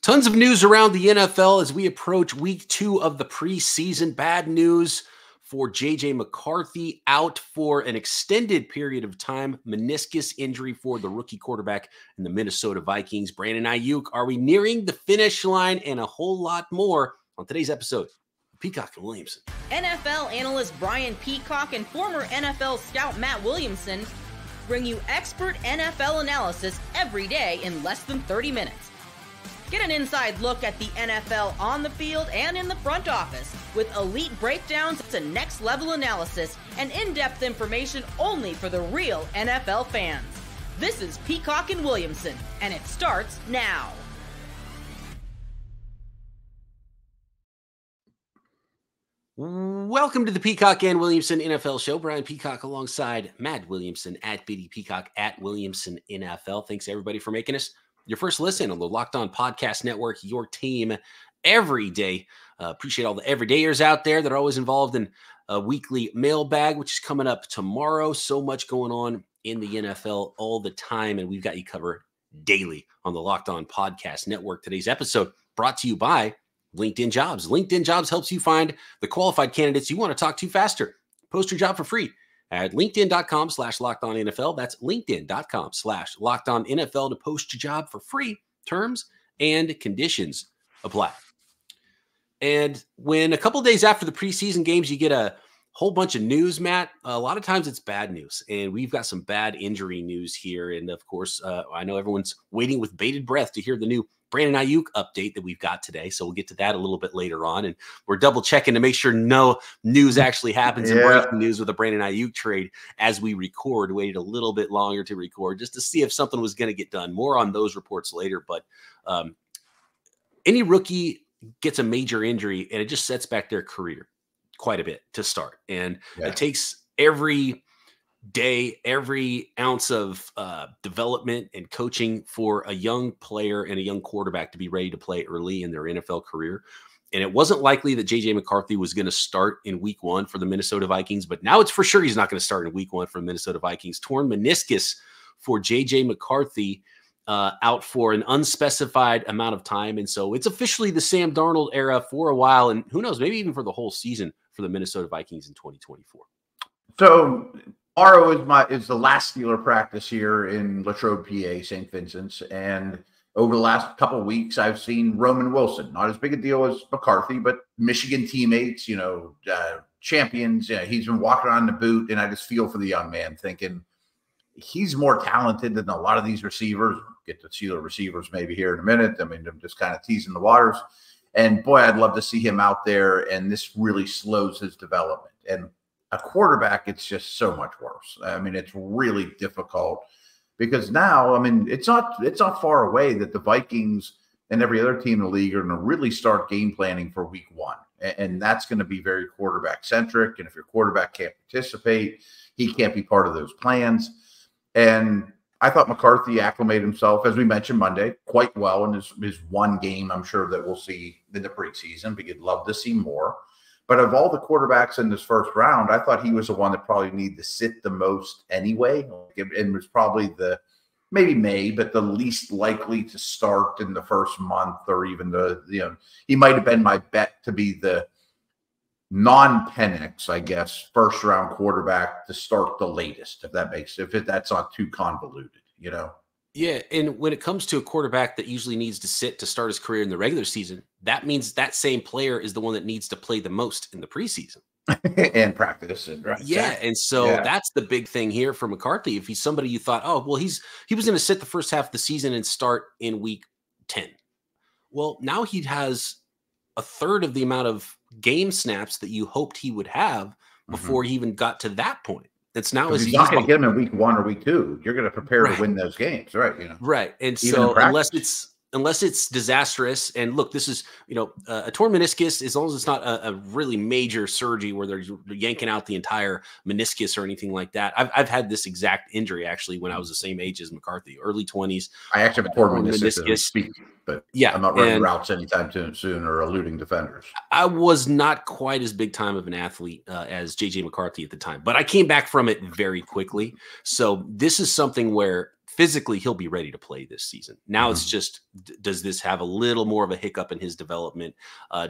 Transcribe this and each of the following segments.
Tons of news around the NFL as we approach week 2 of the preseason. Bad news for JJ McCarthy, out for an extended period of time. Meniscus injury for the rookie quarterback in the Minnesota Vikings. Brandon Aiyuk, are we nearing the finish line? And a whole lot more on today's episode of Peacock and Williamson. NFL analyst Brian Peacock and former NFL scout Matt Williamson bring you expert NFL analysis every day in less than 30 minutes. Get an inside look at the NFL on the field and in the front office with elite breakdowns to next-level analysis and in-depth information only for the real NFL fans. This is Peacock and Williamson, and it starts now. Welcome to the Peacock and Williamson NFL Show. Brian Peacock alongside Matt Williamson at BD Peacock at Williamson NFL. Thanks everybody for making us your first listen on the Locked On Podcast Network, your team every day. Appreciate all the everydayers out there that are always involved in a weekly mailbag, which is coming up tomorrow. So much going on in the NFL all the time, and we've got you covered daily on the Locked On Podcast Network. Today's episode brought to you by LinkedIn Jobs. LinkedIn Jobs helps you find the qualified candidates you want to talk to faster. Post your job for free at linkedin.com/lockedonnfl. That's linkedin.com/lockedonnfl to post your job for free. Terms and conditions apply. And when a couple days after the preseason games, you get a whole bunch of news, Matt, a lot of times it's bad news. And we've got some bad injury news here. And of course, I know everyone's waiting with bated breath to hear the new Brandon Aiyuk update that we've got today. So we'll get to that a little bit later on. And we're double checking to make sure no news actually happens in breaking news with the Brandon Aiyuk trade as we record. Waited a little bit longer to record just to see if something was going to get done. More on those reports later. But any rookie gets a major injury and it just sets back their career quite a bit to start. And it takes every day, every ounce of development and coaching for a young player and a young quarterback to be ready to play early in their NFL career. And it wasn't likely that JJ McCarthy was going to start in week 1 for the Minnesota Vikings, but now it's for sure he's not going to start in week 1 for the Minnesota Vikings. Torn meniscus for JJ McCarthy, out for an unspecified amount of time. And so it's officially the Sam Darnold era for a while. And who knows, maybe even for the whole season for the Minnesota Vikings in 2024. So tomorrow is the last Steeler practice here in Latrobe, PA, St. Vincent's. And over the last couple of weeks, I've seen Roman Wilson. Not as big a deal as McCarthy, but Michigan teammates, champions. He's been walking on the boot, and I just feel for the young man thinking he's more talented than a lot of these receivers. Get to see the receivers maybe here in a minute. I mean, I'm just kind of teasing the waters. And, boy, I'd love to see him out there, and this really slows his development. And a quarterback, it's just so much worse. I mean, it's really difficult because now, I mean, it's not far away that the Vikings and every other team in the league are going to really start game planning for week 1. And that's going to be very quarterback-centric. And if your quarterback can't participate, he can't be part of those plans. And I thought McCarthy acclimated himself, as we mentioned Monday, quite well in his one game. I'm sure that we'll see in the preseason, but you'd love to see more. But of all the quarterbacks in this first round, I thought he was the one that probably needed to sit the most anyway. And was probably the least likely to start in the first month, or even he might have been my bet to be the non-Penix, I guess, first round quarterback to start the latest, if that's not too convoluted, Yeah, and when it comes to a quarterback that usually needs to sit to start his career in the regular season, that means that same player is the one that needs to play the most in the preseason. And practice. Right. Yeah, and so that's the big thing here for McCarthy. If he's somebody you thought, he was going to sit the first half of the season and start in week 10. Well, now he has a third of the amount of game snaps that you hoped he would have before he even got to that point. It's now as he's not going to get him in week 1 or week 2. You're going to prepare to win those games, right? Right. And so unless it's disastrous, and look, this is a torn meniscus. As long as it's not a really major surgery where they're yanking out the entire meniscus or anything like that. I've had this exact injury actually when I was the same age as McCarthy, early 20s. I actually have a torn meniscus. But I'm not running routes anytime soon or eluding defenders. I was not quite as big time of an athlete as JJ McCarthy at the time, but I came back from it very quickly. So this is something where physically he'll be ready to play this season. Now it's just, does this have a little more of a hiccup in his development?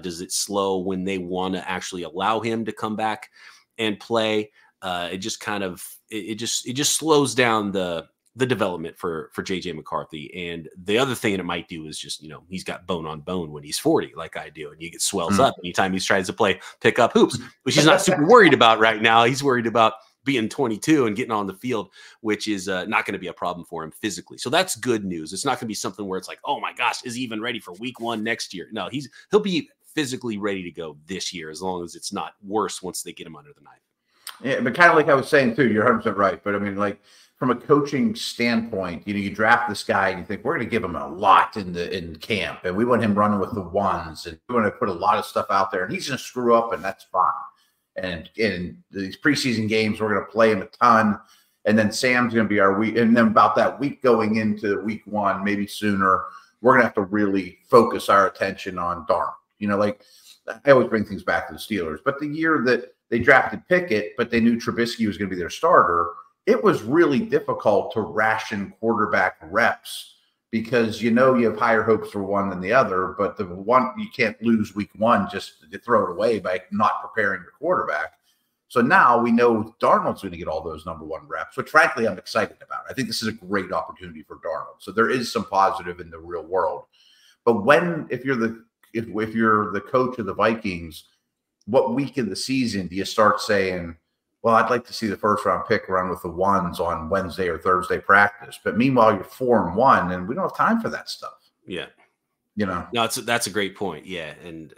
Does it slow when they want to actually allow him to come back and play? It just kind of, it just slows down the development for JJ McCarthy. And the other thing it might do is just, he's got bone on bone when he's 40, like I do, and you get swells up anytime he tries to play pickup hoops, which he's not super worried about right now. He's worried about being 22 and getting on the field, which is not going to be a problem for him physically. So that's good news. It's not going to be something where it's like, oh my gosh, is he even ready for week 1 next year? No, he'll be physically ready to go this year, as long as it's not worse once they get him under the knife. Yeah, but kind of like I was saying too, you're 100% right. But I mean, like from a coaching standpoint, you draft this guy and you think we're going to give him a lot in camp, and we want him running with the ones, and we want to put a lot of stuff out there, and he's going to screw up, and that's fine. And in these preseason games, we're going to play him a ton. And then Sam's going to be our week. And then about that week going into week 1, maybe sooner, we're going to have to really focus our attention on Darnold. Like I always bring things back to the Steelers. But the year that they drafted Pickett, but they knew Trubisky was going to be their starter, it was really difficult to ration quarterback reps, because you have higher hopes for one than the other, but the one you can't lose week 1 just to throw it away by not preparing your quarterback. So now we know Darnold's going to get all those number 1 reps, which frankly I'm excited about. I think this is a great opportunity for Darnold. So there is some positive in the real world. But if you're the coach of the Vikings, what week in the season do you start saying, well, I'd like to see the first round pick run with the ones on Wednesday or Thursday practice. But meanwhile, you're 4-1, and we don't have time for that stuff. Yeah. No, that's a great point. Yeah. And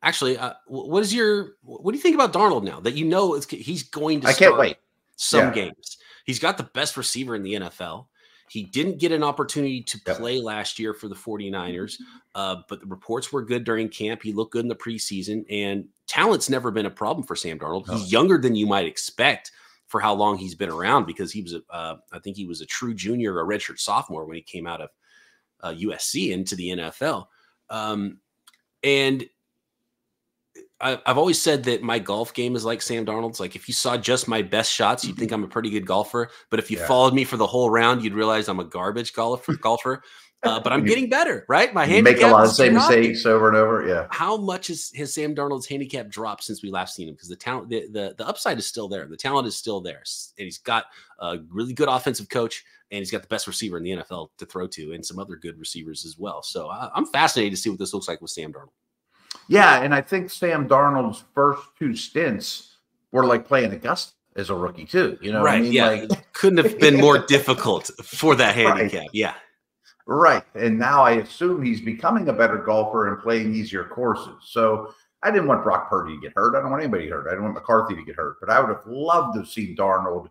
actually, what do you think about Darnold now that he's going to start? I can't wait. Some games. He's got the best receiver in the NFL. He didn't get an opportunity to play last year for the 49ers, but the reports were good during camp. He looked good in the preseason, and talent's never been a problem for Sam Darnold. He's younger than you might expect for how long he's been around, because he was, I think he was a true junior, a redshirt sophomore when he came out of USC into the NFL. And I've always said that my golf game is like Sam Darnold's. Like if you saw just my best shots, you'd think I'm a pretty good golfer. But if you followed me for the whole round, you'd realize I'm a garbage golfer. But I'm getting better, right? My handicap make a lot of the same mistakes over and over. Yeah. How much has Sam Darnold's handicap dropped since we last seen him? Because the talent, the upside is still there. The talent is still there, and he's got a really good offensive coach, and he's got the best receiver in the NFL to throw to, and some other good receivers as well. So I'm fascinated to see what this looks like with Sam Darnold. Yeah, and I think Sam Darnold's first 2 stints were like playing Augusta as a rookie too. You know, right? What I mean? Yeah, like, couldn't have been more difficult for that handicap. Right. Yeah, right. And now I assume he's becoming a better golfer and playing easier courses. So I didn't want Brock Purdy to get hurt. I don't want anybody hurt. I didn't want McCarthy to get hurt. But I would have loved to have seen Darnold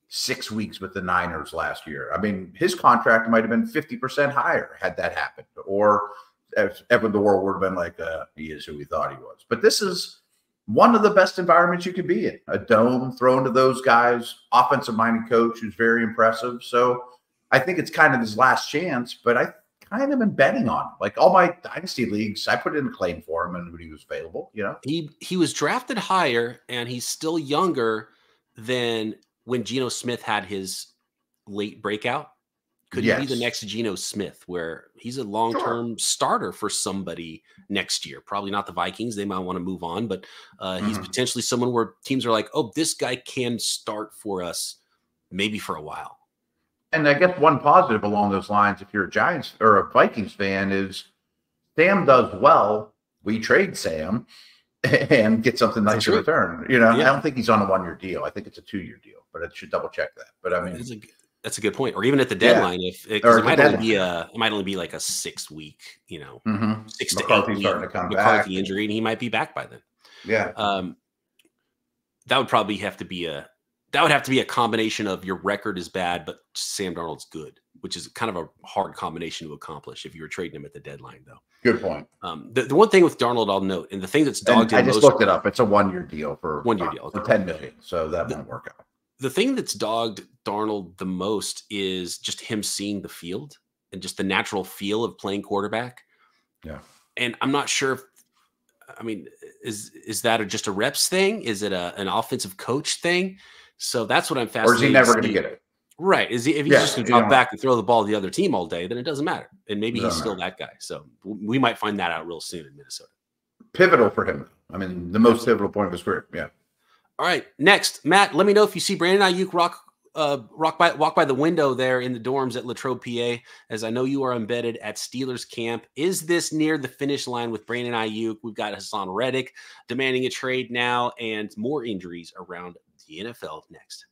6 weeks with the Niners last year. I mean, his contract might have been 50% higher had that happened, or ever the world would have been like, he is who we thought he was. But this is one of the best environments you could be in. A dome thrown to those guys, offensive-minded coach who's very impressive. So I think it's kind of his last chance, but I kind of been betting on him. Like all my dynasty leagues, I put in a claim for him and when he was available, you know. He was drafted higher, and he's still younger than when Geno Smith had his late breakout. Could he be the next Geno Smith, where he's a long-term starter for somebody next year? Probably not the Vikings. They might want to move on, but he's potentially someone where teams are like, oh, this guy can start for us maybe for a while. And I guess one positive along those lines, if you're a Giants or a Vikings fan, is Sam does well. We trade Sam and get something nice in return. You know, I don't think he's on a 1-year deal. I think it's a 2-year deal, but I should double check that. But I mean, that's a good point. Or even at the deadline, if it might only be like a 6-week, 6 to 8 week McCarthy injury, and he might be back by then. Yeah. That would probably have to be a combination of your record is bad, but Sam Darnold's good, which is kind of a hard combination to accomplish if you were trading him at the deadline, though. Good point. The one thing with Darnold I'll note, and the thing that's dogged him, I just looked it up. It's a 1-year deal for $10 million, so that won't work out. The thing that's dogged Darnold the most is just him seeing the field and just the natural feel of playing quarterback. Yeah. And I'm not sure is that just a reps thing? Is it an offensive coach thing? So that's what I'm fascinated. Or is he never going to get it? Right. If he's just going to drop back and throw the ball to the other team all day, then it doesn't matter. And maybe he's still that guy. So we might find that out real soon in Minnesota. Pivotal for him. I mean, the most pivotal point of his career. Yeah. All right. Next, Matt, let me know if you see Brandon Aiyuk walk by the window there in the dorms at Latrobe, PA, as I know you are embedded at Steelers camp. Is this near the finish line with Brandon Aiyuk? We've got Hasaan Reddick demanding a trade now and more injuries around the NFL next.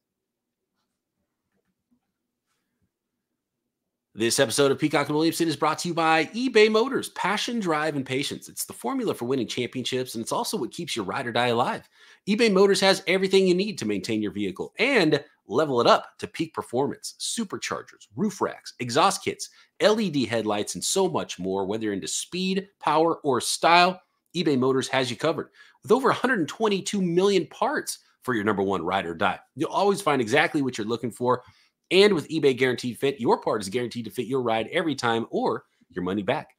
This episode of Peacock and Williamson is brought to you by eBay Motors. Passion, drive, and patience. It's the formula for winning championships, and it's also what keeps your ride or die alive. eBay Motors has everything you need to maintain your vehicle and level it up to peak performance. Superchargers, roof racks, exhaust kits, LED headlights, and so much more. Whether you're into speed, power, or style, eBay Motors has you covered. With over 122 million parts for your number one ride or die, you'll always find exactly what you're looking for. And with eBay Guaranteed Fit, your part is guaranteed to fit your ride every time or your money back.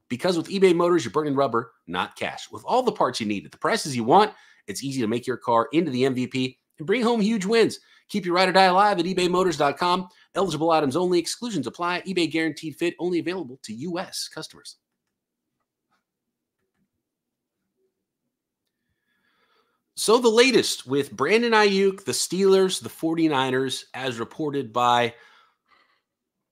Because with eBay Motors, you're burning rubber, not cash. With all the parts you need at the prices you want, it's easy to make your car into the MVP and bring home huge wins. Keep your ride or die alive at ebaymotors.com. Eligible items only. Exclusions apply. eBay Guaranteed Fit only available to U.S. customers. So the latest with Brandon Aiyuk, the Steelers, the 49ers, as reported by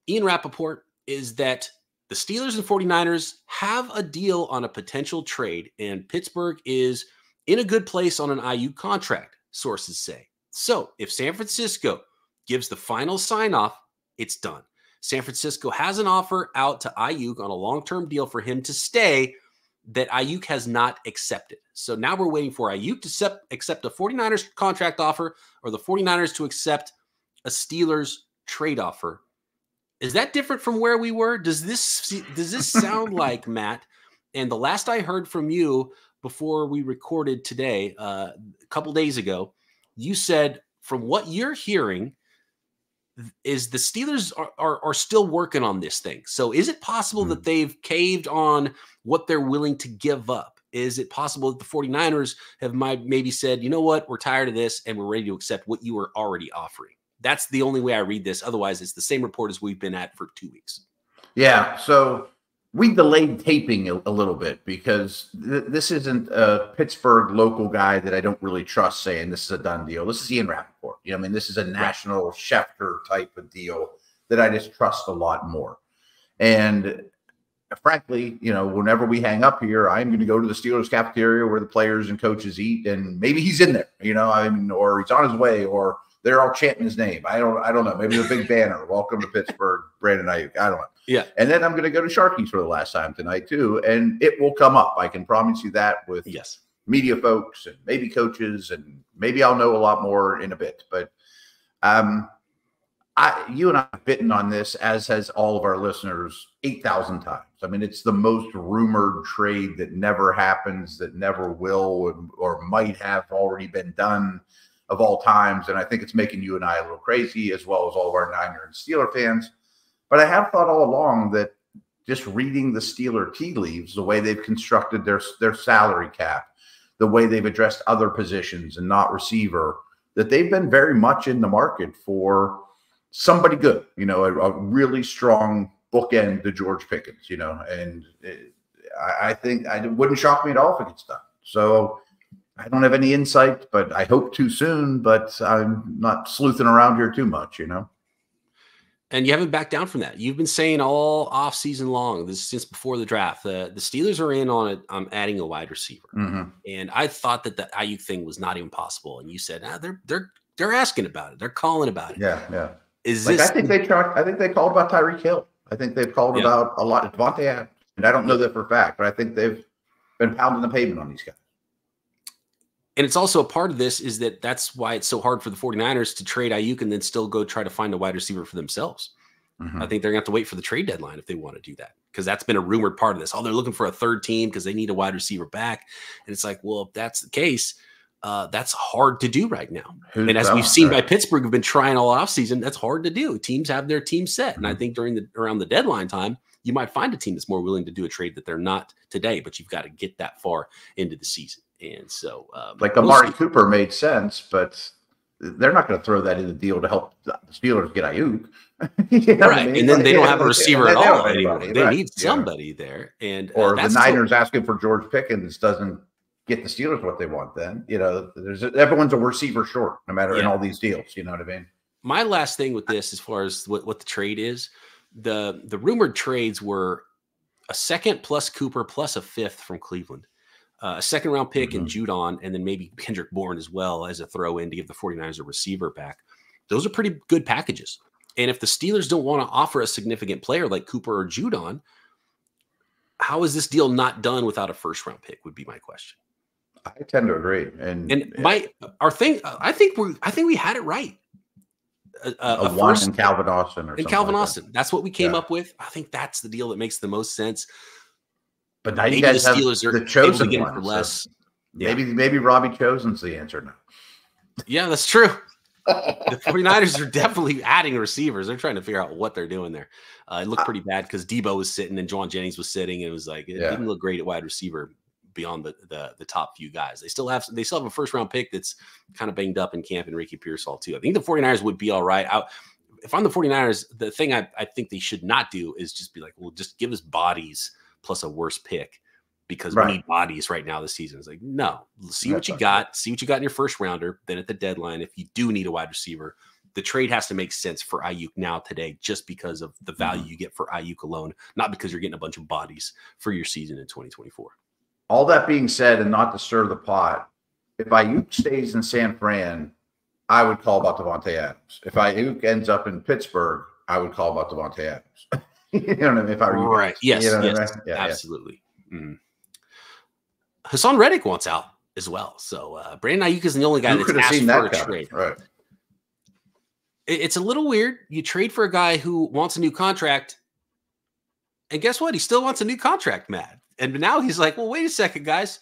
Ian Rappaport, is that the Steelers and 49ers have a deal on a potential trade, and Pittsburgh is in a good place on an Aiyuk contract, sources say. So if San Francisco gives the final sign-off, it's done. San Francisco has an offer out to Aiyuk on a long-term deal for him to stay that Aiyuk has not accepted. So now we're waiting for Aiyuk to accept a 49ers contract offer or the 49ers to accept a Steelers trade offer. Is that different from where we were? Does this sound like, Matt, and the last I heard from you before we recorded today, a couple days ago, you said from what you're hearing is the Steelers are still working on this thing. So is it possible that they've caved on what they're willing to give up? Is it possible that the 49ers have maybe said, you know what, we're tired of this and we're ready to accept what you were already offering? That's the only way I read this. Otherwise, it's the same report as we've been at for 2 weeks. Yeah. So we delayed taping a little bit because this isn't a Pittsburgh local guy that I don't really trust saying this is a done deal. This is Ian Rappaport. You know, I mean, this is a national Schefter type of deal that I just trust a lot more. And frankly, you know, whenever we hang up here, I'm going to go to the Steelers cafeteria where the players and coaches eat, and maybe he's in there, you know, I mean, or he's on his way, or they're all chanting his name. I don't know. Maybe the big banner, welcome to Pittsburgh, Brandon Aiyuk. I don't know. Yeah. And then I'm going to go to Sharky's for the last time tonight too. And it will come up. I can promise you that with media folks and maybe coaches, and maybe I'll know a lot more in a bit. But you and I have bitten on this, as has all of our listeners, 8,000 times. I mean, it's the most rumored trade that never happens, that never will, or might have already been done of all times. And I think it's making you and I a little crazy, as well as all of our Niner and Steeler fans. But I have thought all along that just reading the Steeler tea leaves, the way they've constructed their salary cap, the way they've addressed other positions and not receiver, that they've been very much in the market for somebody good, you know, a really strong bookend to George Pickens, you know, and I think it wouldn't shock me at all if it gets done. So I don't have any insight, but I hope too soon, but I'm not sleuthing around here too much, you know. And you haven't backed down from that. You've been saying all off season long, this since before the draft, the Steelers are in on it, adding a wide receiver. And I thought that the Aiyuk thing was not even possible. And you said, they're asking about it. They're calling about it. Yeah. Is like, this? I think they called about Tyreek Hill. I think they've called about a lot of Devontae Adams. And I don't know that for a fact, but I think they've been pounding the pavement on these guys. And it's also a part of this is that's why it's so hard for the 49ers to trade Aiyuk and then still go try to find a wide receiver for themselves. I think they're going to have to wait for the trade deadline if they want to do that, because that's been a rumored part of this. Oh, they're looking for a third team because they need a wide receiver back. And it's like, well, if that's the case, that's hard to do right now. And as we've seen by Pittsburgh have been trying all offseason, that's hard to do. Teams have their team set. And I think around the deadline time, you might find a team that's more willing to do a trade that they're not today, but you've got to get that far into the season. And so, like Amari Cooper made sense, but they're not going to throw that in the deal to help the Steelers get Aiyuk. Right. I mean? And then they don't have a receiver at all anymore. They need somebody there. And or the Niners asking for George Pickens doesn't get the Steelers what they want then. Everyone's a receiver short, no matter in all these deals. You know what I mean? My last thing with this, as far as what the trade is, the rumored trades were a second plus Cooper plus a fifth from Cleveland, a second round pick in Judon, and then maybe Kendrick Bourne as well as a throw in to give the 49ers a receiver back. Those are pretty good packages. And if the Steelers don't want to offer a significant player like Cooper or Judon, how is this deal not done without a first round pick would be my question. I tend to agree. And our thing, I think we had it right. A one in Calvin Austin or Calvin Austin. That's what we came up with. I think that's the deal that makes the most sense. But now you guys the Steelers are the chosen one for less. So maybe Robbie Chosen's the answer now. Yeah, that's true. The 49ers are definitely adding receivers. They're trying to figure out what they're doing there. It looked pretty bad because Debo was sitting and Juwan Jennings was sitting, and it was like it didn't look great at wide receiver beyond the top few guys. They still have a first round pick that's kind of banged up in camp, and Ricky Pearsall too. I think the 49ers would be all right. If I'm the 49ers, the thing I think they should not do is just be like, well, just give us bodies plus a worse pick because we need bodies right now this season. It's like, no, see what you got in your first rounder. Then at the deadline, if you do need a wide receiver, the trade has to make sense for Aiyuk now today, just because of the value you get for Aiyuk alone, not because you're getting a bunch of bodies for your season in 2024. All that being said, and not to stir the pot, if Aiyuk stays in San Fran, I would call about Devontae Adams. If Aiyuk ends up in Pittsburgh, I would call about Devontae Adams. You know what I mean? If I were right, yes, absolutely. Mm. Hasaan Reddick wants out as well. So Brandon Aiyuk is the only guy that's asked for a trade. Right. It's a little weird. You trade for a guy who wants a new contract, and guess what? He still wants a new contract, Matt. And now he's like, well, wait a second, guys.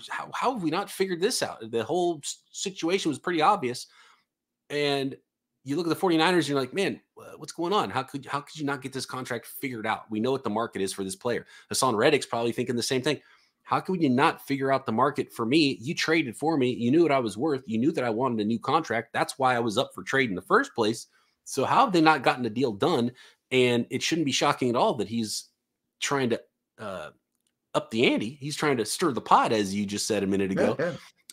How have we not figured this out? The whole situation was pretty obvious. And you look at the 49ers, and you're like, man, what's going on? How could you not get this contract figured out? We know what the market is for this player. Hasaan Reddick's probably thinking the same thing. How could you not figure out the market for me? You traded for me. You knew what I was worth. You knew that I wanted a new contract. That's why I was up for trade in the first place. So how have they not gotten a deal done? And it shouldn't be shocking at all that he's trying to up the ante. He's trying to stir the pot, as you just said a minute ago,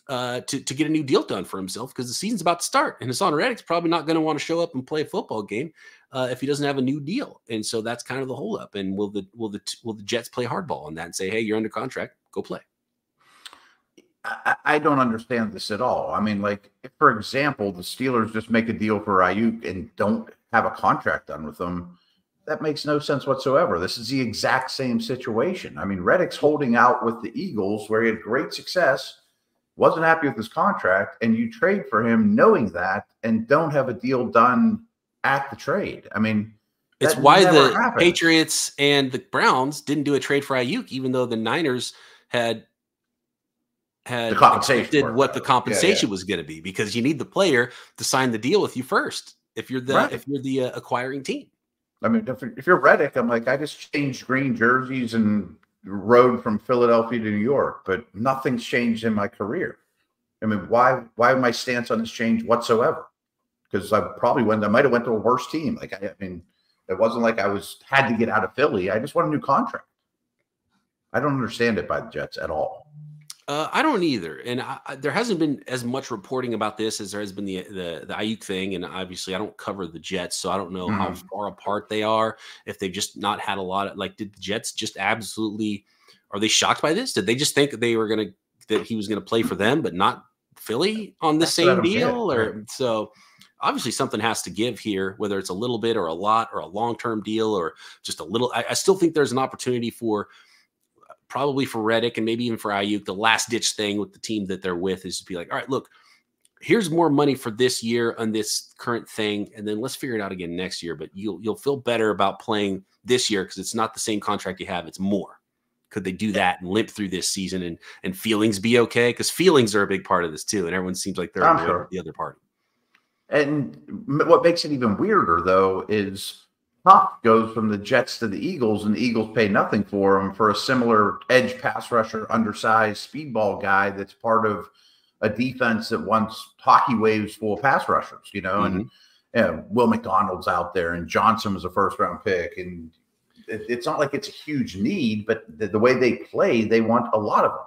to get a new deal done for himself, because the season's about to start. And Hasaan Reddick's probably not going to want to show up and play a football game if he doesn't have a new deal. And so that's kind of the holdup. And will the Jets play hardball on that and say, hey, you're under contract, go play? I don't understand this at all. I mean, like, if, for example, the Steelers just make a deal for Aiyuk and don't have a contract done with them, that makes no sense whatsoever. This is the exact same situation. I mean, Reddick's holding out with the Eagles, where he had great success, wasn't happy with his contract, and you trade for him knowing that and don't have a deal done at the trade. I mean, it's why the Patriots and the Browns didn't do a trade for Aiyuk, even though the Niners had the compensation what the compensation was going to be, because you need the player to sign the deal with you first if you're the acquiring team. I mean, if you're Reddick, I'm like, I just changed green jerseys and rode from Philadelphia to New York, but nothing's changed in my career. I mean, why my stance on this change whatsoever? Because I might have went to a worse team. Like, I mean, it wasn't like I had to get out of Philly. I just want a new contract. I don't understand it by the Jets at all. I don't either, and there hasn't been as much reporting about this as there has been the Aiyuk thing, and obviously I don't cover the Jets, so I don't know how far apart they are. If they've just not had a lot of, like, did the Jets just absolutely, are they shocked by this? Did they just think that he was gonna play for them but not Philly on the same deal? Or so obviously something has to give here, whether it's a little bit or a lot or a long-term deal or just a little. I still think there's an opportunity probably for Reddick and maybe even for Aiyuk. The last ditch thing with the team that they're with is to be like, all right, look, here's more money for this year on this current thing, and then let's figure it out again next year. But you'll feel better about playing this year because it's not the same contract you have, it's more. Could they do that and limp through this season and feelings be okay? Because feelings are a big part of this too, and everyone seems like they're the other party. And what makes it even weirder, though, is Pop goes from the Jets to the Eagles, and the Eagles pay nothing for him for a similar edge pass rusher, undersized speedball guy that's part of a defense that wants hockey waves full of pass rushers, you know, and Will McDonald's out there, and Johnson was a first-round pick, and it's not like it's a huge need, but the way they play, they want a lot of them.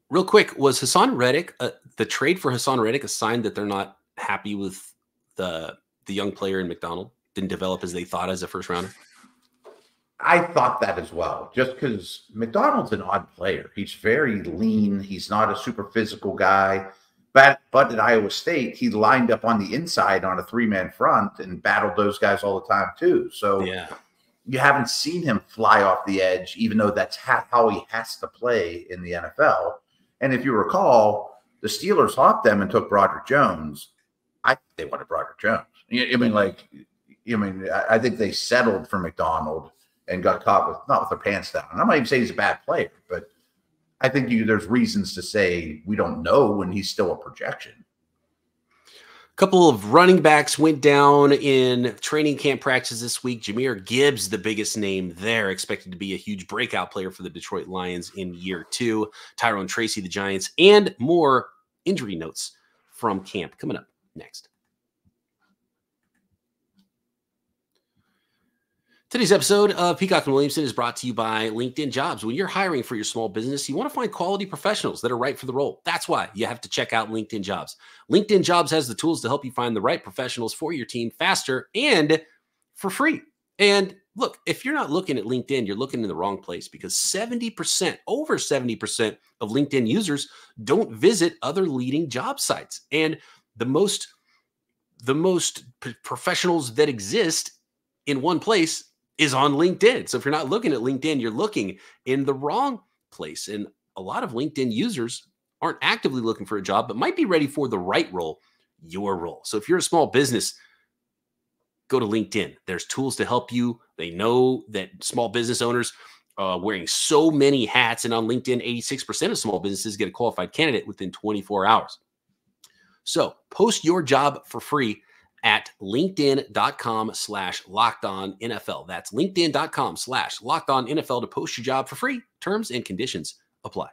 Real quick, was Hasaan Reddick, the trade for Hasaan Reddick, a sign that they're not happy with the young player in McDonald? Didn't develop as they thought as a first-rounder? I thought that as well, just because McDonald's an odd player. He's very lean. He's not a super physical guy. But at Iowa State, he lined up on the inside on a three-man front and battled those guys all the time too. So you haven't seen him fly off the edge, even though that's how he has to play in the NFL. And if you recall, the Steelers hopped them and took Broderick Jones. I think they wanted Broderick Jones. I think they settled for McDonald and got caught not with their pants down. And I'm not even saying he's a bad player, but I think there's reasons to say we don't know when he's still a projection. A couple of running backs went down in training camp practice this week. Jahmyr Gibbs, the biggest name there, expected to be a huge breakout player for the Detroit Lions in year 2. Tyrone Tracy, the Giants, and more injury notes from camp coming up next. Today's episode of Peacock and Williamson is brought to you by LinkedIn Jobs. When you're hiring for your small business, you want to find quality professionals that are right for the role. That's why you have to check out LinkedIn Jobs. LinkedIn Jobs has the tools to help you find the right professionals for your team faster and for free. And look, if you're not looking at LinkedIn, you're looking in the wrong place, because 70%, over 70% of LinkedIn users don't visit other leading job sites. And the most professionals that exist in one place is on LinkedIn. So if you're not looking at LinkedIn, you're looking in the wrong place. And a lot of LinkedIn users aren't actively looking for a job, but might be ready for the right role, your role. So if you're a small business, go to LinkedIn. There's tools to help you. They know that small business owners are wearing so many hats, and on LinkedIn, 86% of small businesses get a qualified candidate within 24 hours. So post your job for free at linkedin.com/lockedonnfl. That's linkedin.com/lockedonnfl to post your job for free. Terms and conditions apply.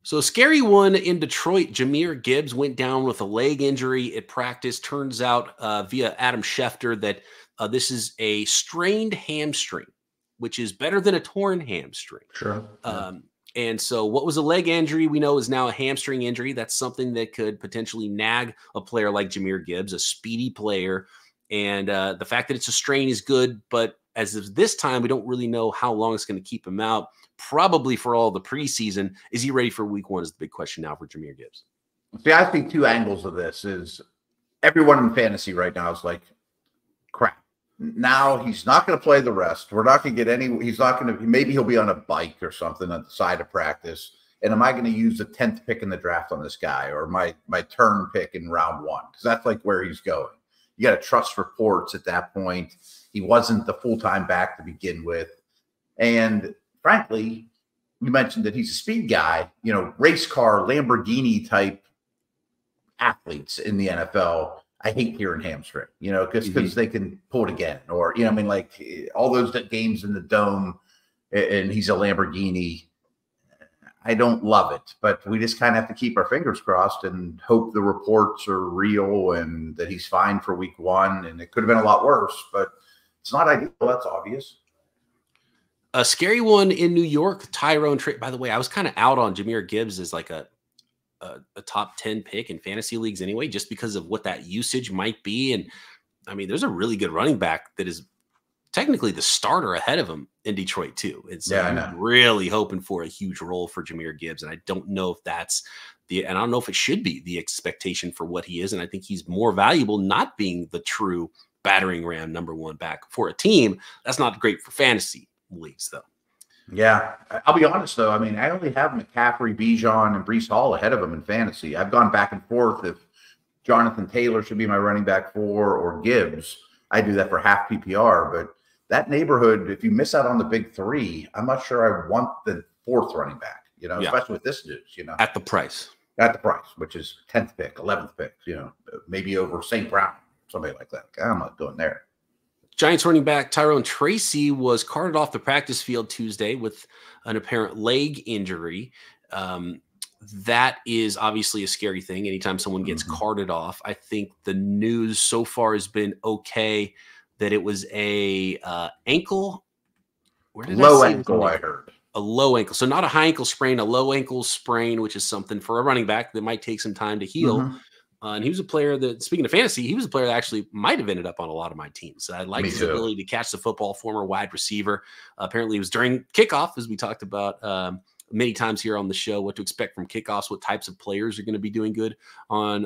So a scary one in Detroit. Jahmyr Gibbs went down with a leg injury at practice. Turns out via Adam Schefter that this is a strained hamstring, which is better than a torn hamstring. Sure. And so what was a leg injury we know is now a hamstring injury. That's something that could potentially nag a player like Jahmyr Gibbs, a speedy player. And the fact that it's a strain is good, but as of this time, we don't really know how long it's going to keep him out, probably for all the preseason. Is he ready for week 1 is the big question now for Jahmyr Gibbs. See, I think 2 angles of this is everyone in fantasy right now is like, crap. Now he's not going to play the rest. We're not going to get any. He's not going to. Maybe he'll be on a bike or something at the side of practice. And am I going to use the 10th pick in the draft on this guy, or my turn pick in round 1? Because that's like where he's going. You got to trust reports at that point. He wasn't the full-time back to begin with, and frankly, you mentioned that he's a speed guy. You know, race car Lamborghini type athletes in the NFL. I hate hearing hamstring, you know, because they can pull it again, or, you know, I mean, like all those games in the dome and he's a Lamborghini. I don't love it, but we just kind of have to keep our fingers crossed and hope the reports are real and that he's fine for week 1. And it could have been a lot worse, but it's not ideal. That's obvious. A scary one in New York, Tyrone. By the way, I was kind of out on Jahmyr Gibbs as like a top 10 pick in fantasy leagues anyway, just because of what that usage might be. And I mean, there's a really good running back that is technically the starter ahead of him in Detroit too. And so I'm really hoping for a huge role for Jahmyr Gibbs. And I don't know if that's and I don't know if it should be the expectation for what he is. And I think he's more valuable not being the true battering ram #1 back for a team. That's not great for fantasy leagues though. Yeah, I'll be honest, though. I mean, I only have McCaffrey, Bijan, and Breece Hall ahead of him in fantasy. I've gone back and forth if Jonathan Taylor should be my running back 4 or Gibbs. I do that for half PPR. But that neighborhood, if you miss out on the big 3, I'm not sure I want the 4th running back, you know, especially with this news, you know. At the price. At the price, which is 10th pick, 11th pick, you know, maybe over St. Brown, somebody like that. I'm not going there. Giants running back Tyrone Tracy was carted off the practice field Tuesday with an apparent leg injury. That is obviously a scary thing. Anytime someone gets carted off, I think the news so far has been okay that it was a ankle. Where did low I see ankle? I heard a low ankle, so not a high ankle sprain, a low ankle sprain, which is something for a running back that might take some time to heal. And he was a player that, speaking of fantasy, he was a player that actually might have ended up on a lot of my teams. I like his ability to catch the football, former wide receiver. Apparently, it was during kickoff, as we talked about many times here on the show, what to expect from kickoffs, what types of players are going to be doing good on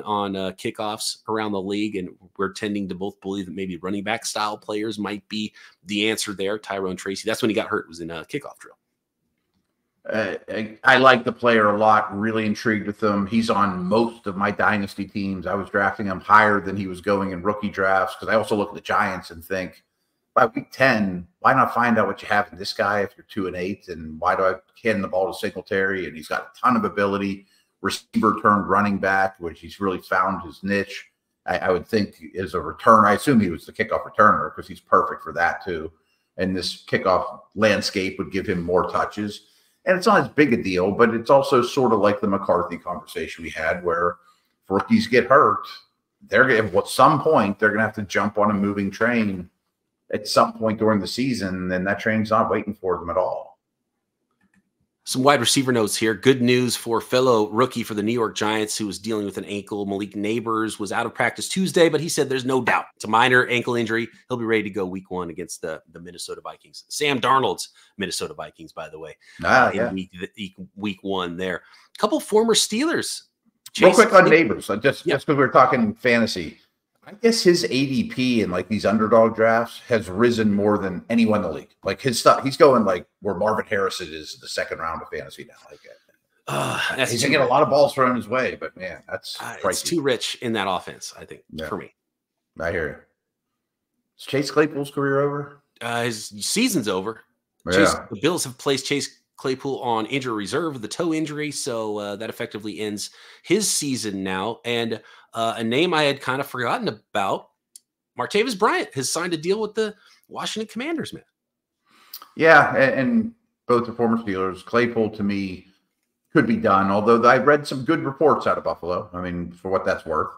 kickoffs around the league. And we're tending to both believe that maybe running back style players might be the answer there. Tyrone Tracy, that's when he got hurt, was in a kickoff drill. I like the player a lot, really intrigued with him. He's on most of my dynasty teams. I was drafting him higher than he was going in rookie drafts because I also look at the Giants and think, by week 10, why not find out what you have in this guy if you're 2-8? And why do I hand the ball to Singletary? And he's got a ton of ability, receiver turned running back, which he's really found his niche. I would think as a return, I assume he was the kickoff returner because he's perfect for that too. And this kickoff landscape would give him more touches. And it's not as big a deal, but it's also sort of like the McCarthy conversation we had where if rookies get hurt, at some point, they're going to have to jump on a moving train at some point during the season, and that train's not waiting for them at all. Some wide receiver notes here. Good news for fellow rookie for the New York Giants who was dealing with an ankle. Malik Neighbors was out of practice Tuesday, but he said there's no doubt it's a minor ankle injury. He'll be ready to go week 1 against the Minnesota Vikings. Sam Darnold's Minnesota Vikings, by the way, in week 1 there. A couple former Steelers. Real quick on Neighbors, just because we're talking fantasy. I guess his ADP in like these underdog drafts has risen more than anyone in the league. Like his stuff, he's going like where Marvin Harrison is the 2nd round of fantasy now. Like he's gonna get a lot of balls thrown his way, but man, that's it's too rich in that offense. I think for me. I hear you. Is Chase Claypool's career over? His season's over. Yeah. The Bills have placed Chase Claypool on injury reserve with the toe injury, so that effectively ends his season now. And a name I had kind of forgotten about, Martavis Bryant has signed a deal with the Washington Commanders, man. Yeah, and both are former Steelers. Claypool, to me, could be done, although I read some good reports out of Buffalo. I mean, for what that's worth.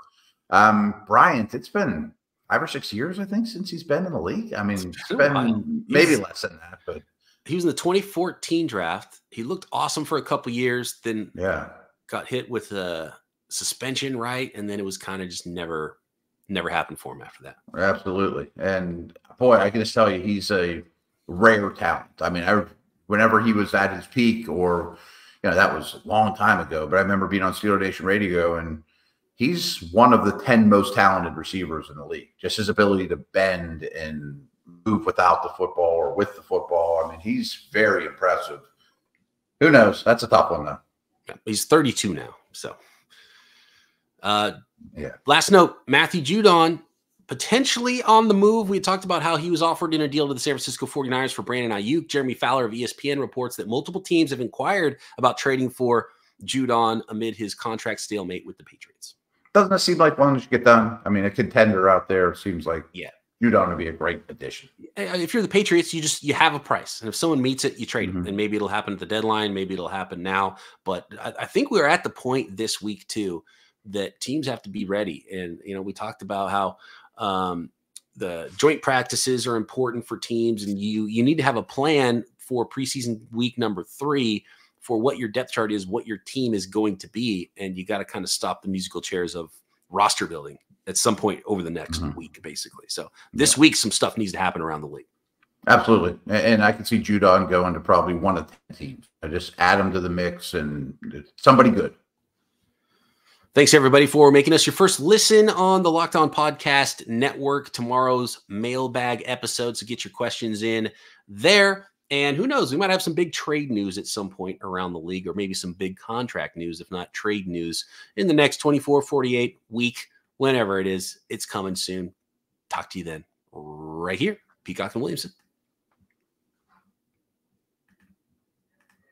Bryant, it's been 5 or 6 years, I think, since he's been in the league. I mean, it's been maybe less than that, but he was in the 2014 draft. He looked awesome for a couple years, then got hit with a suspension, right? And then it was kind of just never happened for him after that. Absolutely. And boy, I can just tell you, he's a rare talent. I mean, whenever he was at his peak, or that was a long time ago, but I remember being on Steeler Nation Radio, and he's one of the 10 most talented receivers in the league. Just his ability to bend and move without the football or with the football. I mean, he's very impressive. Who knows? That's a tough one, though. He's 32 now, so. Last note, Matthew Judon potentially on the move. We talked about how he was offered in a deal to the San Francisco 49ers for Brandon Aiyuk. Jeremy Fowler of ESPN reports that multiple teams have inquired about trading for Judon amid his contract stalemate with the Patriots. Doesn't it seem like one should get done? I mean, a contender out there seems like Judon would be a great addition. If you're the Patriots, you have a price, and if someone meets it, you trade him, and maybe it'll happen at the deadline, maybe it'll happen now. But I think we're at the point this week too that teams have to be ready. And, we talked about how the joint practices are important for teams, and you need to have a plan for preseason week number 3 for what your depth chart is, what your team is going to be. And you got to kind of stop the musical chairs of roster building at some point over the next week, basically. So this week, some stuff needs to happen around the league. Absolutely. And I can see Judon going to probably one of 10 teams. I just add him to the mix and somebody good. Thanks, everybody, for making us your first listen on the Locked On Podcast Network. Tomorrow's mailbag episode, so get your questions in there. And who knows, we might have some big trade news at some point around the league, or maybe some big contract news, if not trade news, in the next 24, 48 week, whenever it is. It's coming soon. Talk to you then, right here, Peacock and Williamson.